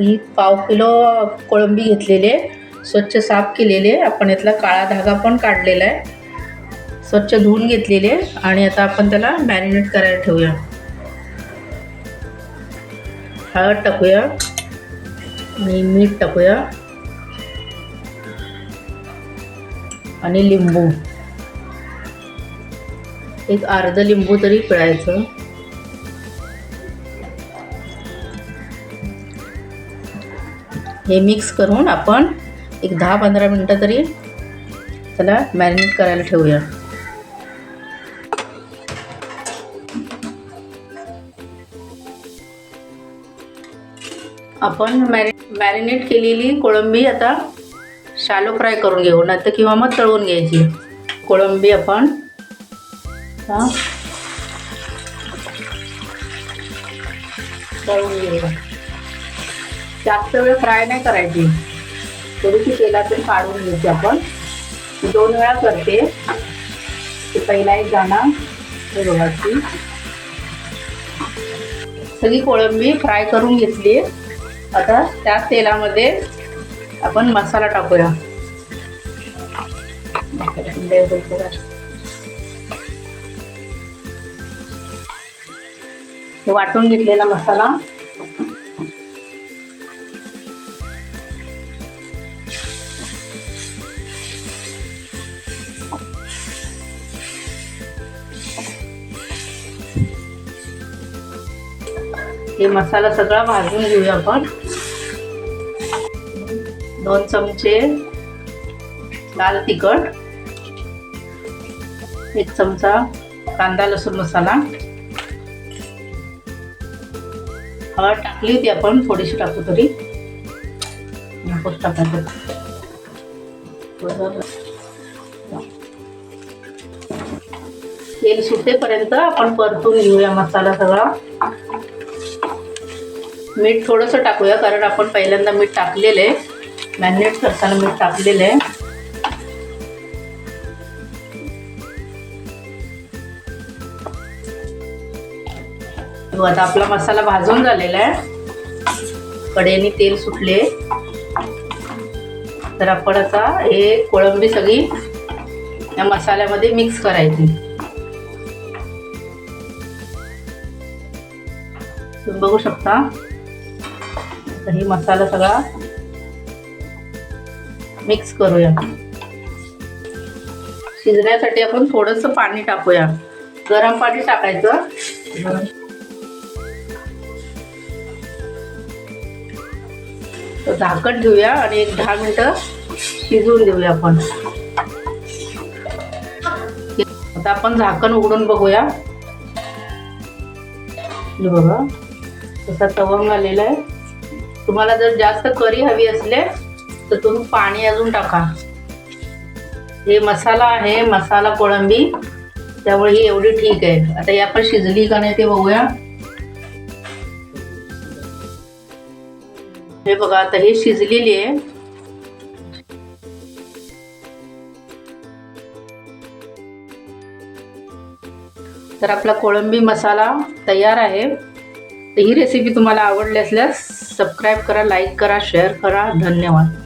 ही पाव किलो कोळंबी घेतलेले, स्वच्छ साफ केलेले. आपण यातला काळा धागा पण काढलेला आहे, स्वच्छ धुवून घेतलेले. आणि आता आपण त्याला मॅरिनेट करायला ठेवूया. हळद टाकूया आणि मीठ टाकूया आणि लिंबू, एक अर्धा लिंबू तरी पिळायचं. हे मिक्स करून आपण एक 10-15 मिनटं तरी त्याला मॅरिनेट करायला ठेवूया. आपण मॅरिनेट केलेली कोळंबी आता शॅलो फ्राय करून घेऊ, नाहीतर किंवा मग तळून घ्यायची. कोळंबी आपण तळून घेऊया. जास्त वेळ फ्राय नाही करायची, थोडीशी तेलातून काढून घ्यायची. आपण 2 वेळा करते. पहिला एक दाणा हे बघायची. सगळी कोळंबी फ्राय करून घेतली. आता त्या तेलामध्ये आपण मसाला टाकूया. वाटून घेतलेला मसाला हे मसाला सगळा भाजून घेऊया आपण. 2 चमचे लाल तिखट, 1 चमचा कांदा लसूण मसाला, हळद टाकली होती आपण, थोडीशी टाकू तरी टाकायचं. तेल सुटेपर्यंत आपण परतून घेऊया मसाला सगळा. मीठ थोडंसं टाकूया, कारण आपण पहिल्यांदा मीठ टाकलेलं आहे, मॅरिनेट करताना मीठ टाकलेलं आहे. आता आपला मसाला भाजून झालेला आहे, कढईने तेल सुटले. तर आपण आता हे कोळंबी सगळी या मसाल्यामध्ये मिक्स करायची. तुम्ही बघू शकता. तर ही मसाला सगळा मिक्स करूया. शिजण्यासाठी आपण थोडंसं पाणी टाकूया, गरम पाणी टाकायचं. तर झाकण घेऊया आणि एक 10 मिनिटं शिजवून देऊया आपण. आता आपण झाकण उघडून बघूया. बघा तसा तवंग आलेला आहे. तुम्हाला जर जास्त करी हवी असले तर तुम्ही पाणी अजून टाका. हे मसाला आहे, मसाला कोळंबी, त्यामुळे ही एवढी ठीक आहे. आता ही आपण शिजली का नाही ते बघूया. हे बघा आता ही शिजलेली आहे. तर आपला कोळंबी मसाला तयार आहे. तर ही रेसिपी तुम्हाला आवडली असल्यास सबस्क्राईब करा, लाईक करा, शेअर करा. धन्यवाद.